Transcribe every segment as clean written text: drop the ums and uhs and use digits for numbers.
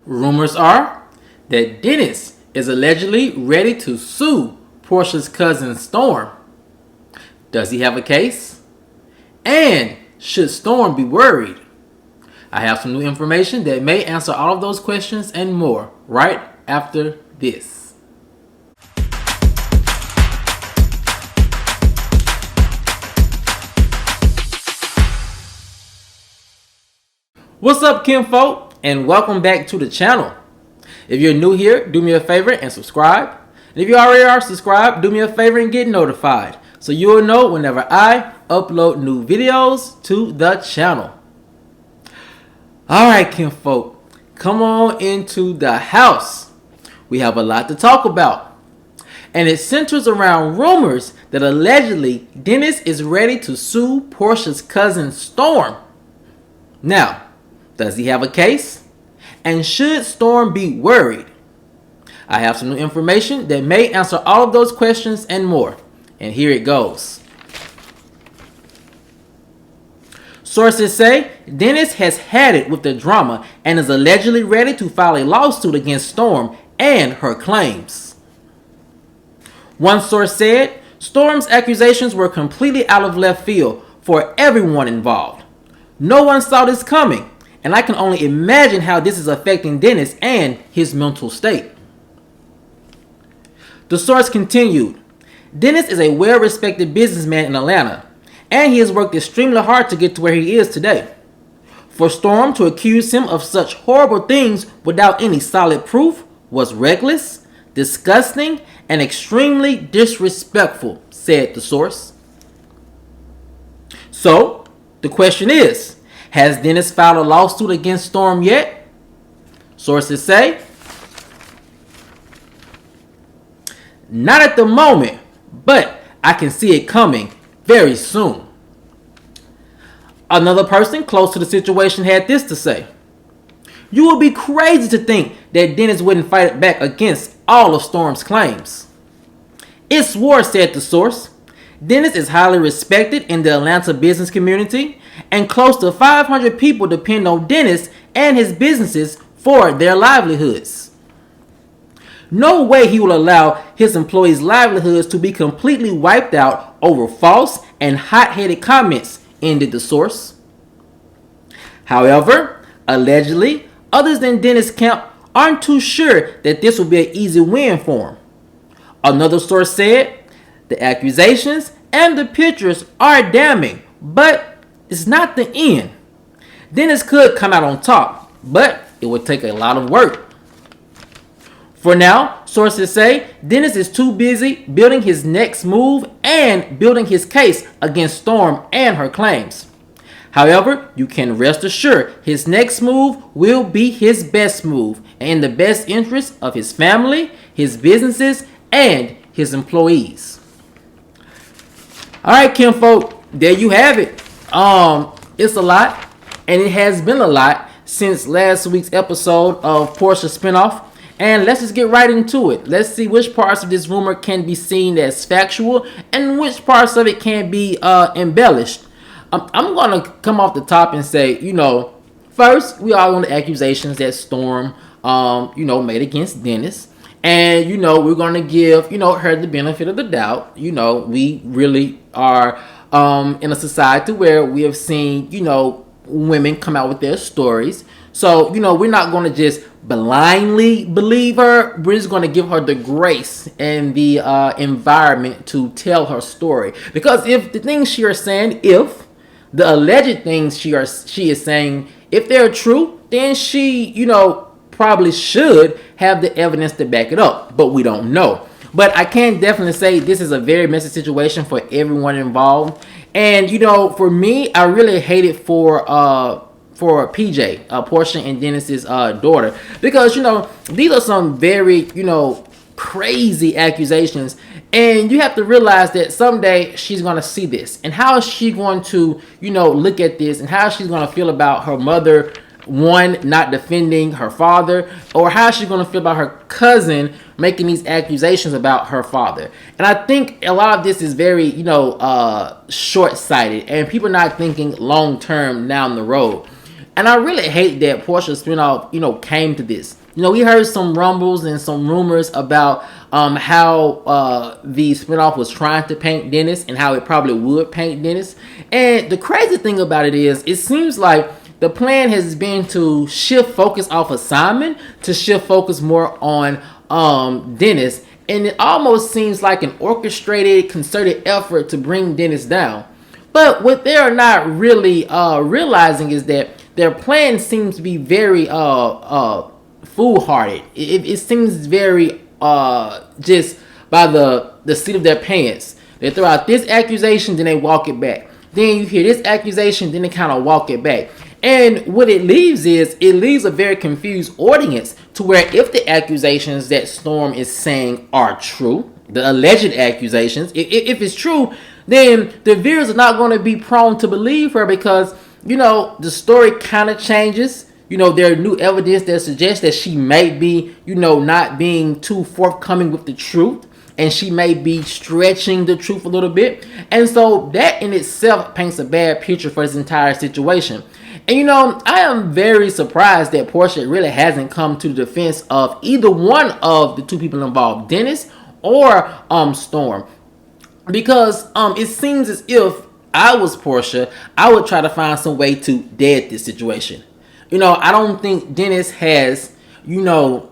Rumors are that Dennis is allegedly ready to sue Portia's cousin Storm. Does he have a case? And should Storm be worried? I have some new information that may answer all of those questions and more right after this. What's up, kinfolk, and welcome back to the channel. If you're new here, do me a favor and subscribe. And if you already are subscribed, do me a favor and get notified so you'll know whenever I upload new videos to the channel. Alright, kinfolk, come on into the house. We have a lot to talk about. And it centers around rumors that allegedly Dennis is ready to sue Portia's cousin Storm. Now, does he have a case? And should Storm be worried? I have some new information that may answer all of those questions and more. And here it goes. Sources say Dennis has had it with the drama and is allegedly ready to file a lawsuit against Storm and her claims. One source said Storm's accusations were completely out of left field for everyone involved. No one saw this coming, and I can only imagine how this is affecting Dennis and his mental state. The source continued, Dennis is a well-respected businessman in Atlanta, and he has worked extremely hard to get to where he is today. For Storm to accuse him of such horrible things without any solid proof was reckless, disgusting, and extremely disrespectful, said the source. So, the question is, has Dennis filed a lawsuit against Storm yet? Sources say, not at the moment, but I can see it coming very soon. Another person close to the situation had this to say. You would be crazy to think that Dennis wouldn't fight back against all of Storm's claims. It's war, said the source. Dennis is highly respected in the Atlanta business community, and close to 500 people depend on Dennis and his businesses for their livelihoods. No way he will allow his employees' livelihoods to be completely wiped out over false and hot-headed comments, ended the source. However, allegedly, others than Dennis' camp aren't too sure that this will be an easy win for him. Another source said, the accusations and the pictures are damning, but it's not the end. Dennis could come out on top, but it would take a lot of work. For now, sources say Dennis is too busy building his next move and building his case against Storm and her claims. However, you can rest assured his next move will be his best move and in the best interest of his family, his businesses, and his employees. Alright, kinfolk, there you have it. It's a lot, and it has been a lot since last week's episode of Portia spinoff. And let's just get right into it. Let's see which parts of this rumor can be seen as factual and which parts of it can be embellished. I'm going to come off the top and say, first, we all on the accusations that Storm, made against Dennis. And, we're going to give, her the benefit of the doubt. We really are in a society where we have seen, women come out with their stories. So, we're not going to just blindly believe her. We're just going to give her the grace and the environment to tell her story. Because if the things she is saying, if the alleged things she is saying, if they're true, then she, probably should have the evidence to back it up. But we don't know. But I can definitely say this is a very messy situation for everyone involved. And, for me, I really hate it for PJ, Portia and Dennis's daughter, because these are some very crazy accusations, and you have to realize that someday she's going to see this, and how is she going to look at this, and how she's going to feel about her mother, one, not defending her father, or how she's going to feel about her cousin making these accusations about her father. And I think a lot of this is very short-sighted, and people not thinking long-term down the road. And I really hate that Porsche spinoff, came to this. We heard some rumbles and some rumors about how the spinoff was trying to paint Dennis and how it probably would paint Dennis. And the crazy thing about it is, it seems like the plan has been to shift focus off of Simon to shift focus more on Dennis. And it almost seems like an orchestrated, concerted effort to bring Dennis down. But what they are not really realizing is that their plan seems to be very foolhardy. It seems very just by the seat of their pants. They throw out this accusation, then they walk it back. Then you hear this accusation, then they kind of walk it back. And what it leaves a very confused audience to where if the accusations that Storm is saying are true, the alleged accusations, if it's true, then the viewers are not going to be prone to believe her because, the story kind of changes. There are new evidence that suggests that she may be, not being too forthcoming with the truth. And she may be stretching the truth a little bit. And so that in itself paints a bad picture for this entire situation. And I am very surprised that Porsche really hasn't come to the defense of either one of the two people involved, Dennis or Storm. Because it seems as if I was Porsche, I would try to find some way to dead this situation. I don't think Dennis has, we don't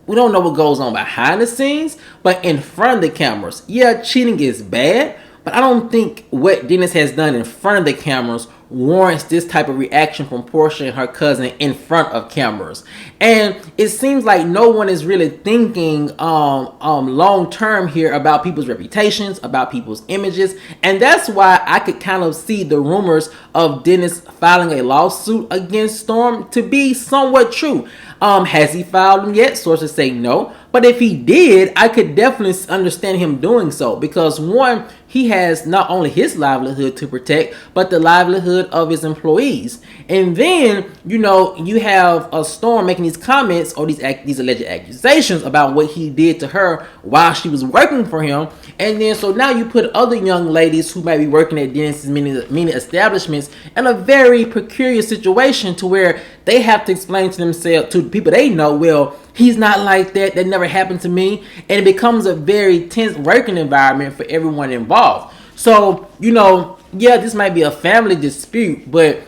know what goes on behind the scenes, but in front of the cameras, yeah, cheating is bad, but I don't think what Dennis has done in front of the cameras warrants this type of reaction from Porsche and her cousin in front of cameras. And it seems like no one is really thinking long term here about people's reputations, about people's images. And that's why I could kind of see the rumors of Dennis filing a lawsuit against Storm to be somewhat true. Has he filed them yet? Sources say no. But if he did, I could definitely understand him doing so. Because one, he has not only his livelihood to protect, but the livelihood of his employees. And then, you have a Storm making these comments or these alleged accusations about what he did to her while she was working for him. And then, so now you put other young ladies who may be working at Dennis's many establishments in a very peculiar situation to where they have to explain to themselves, to the people they know, well, he's not like that. That never happened to me. And it becomes a very tense working environment for everyone involved. So, yeah, this might be a family dispute, but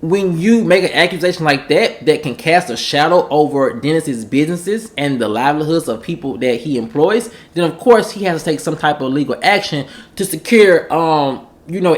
when you make an accusation like that can cast a shadow over Dennis's businesses and the livelihoods of people that he employs, then of course he has to take some type of legal action to secure,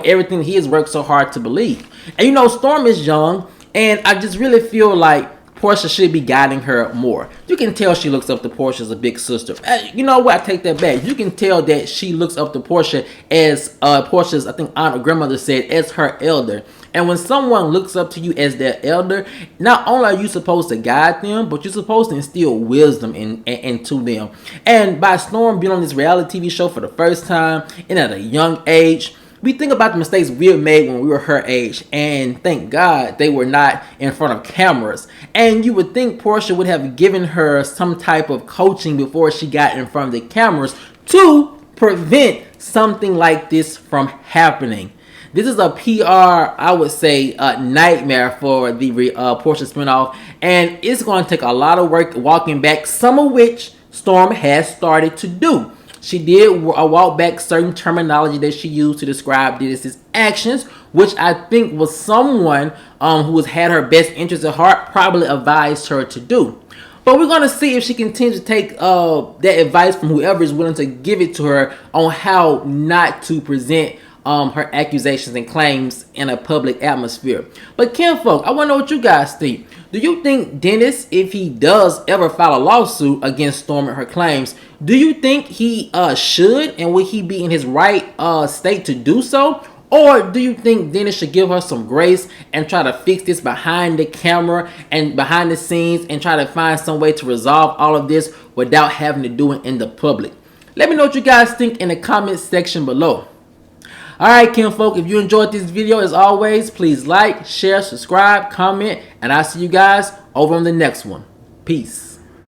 everything he has worked so hard to believe. And Storm is young, and I just really feel like Porsche should be guiding her more. You can tell she looks up to Porsche as a big sister. You know what? I take that back. You can tell that she looks up to Porsche as Porsche's, I think, aunt or grandmother said, as her elder. And when someone looks up to you as their elder, not only are you supposed to guide them, but you're supposed to instill wisdom into them. And by Storm being on this reality TV show for the first time and at a young age, we think about the mistakes we have made when we were her age, and thank God they were not in front of cameras. And you would think Porsche would have given her some type of coaching before she got in front of the cameras to prevent something like this from happening. This is a PR, I would say, nightmare for the Porsche spinoff, and it's going to take a lot of work walking back, some of which Storm has started to do. She did walk back certain terminology that she used to describe Dennis's actions, which I think was someone who has had her best interests at heart probably advised her to do. But we're going to see if she continues to take that advice from whoever is willing to give it to her on how not to present her accusations and claims in a public atmosphere. But kinfolk, I want to know what you guys think. Do you think Dennis, if he does ever file a lawsuit against Storm and her claims, do you think he should, and would he be in his right state to do so? Or do you think Dennis should give her some grace and try to fix this behind the camera and behind the scenes and try to find some way to resolve all of this without having to do it in the public? Let me know what you guys think in the comment section below. Alright, kinfolk, if you enjoyed this video, as always, please like, share, subscribe, comment, and I'll see you guys over on the next one. Peace.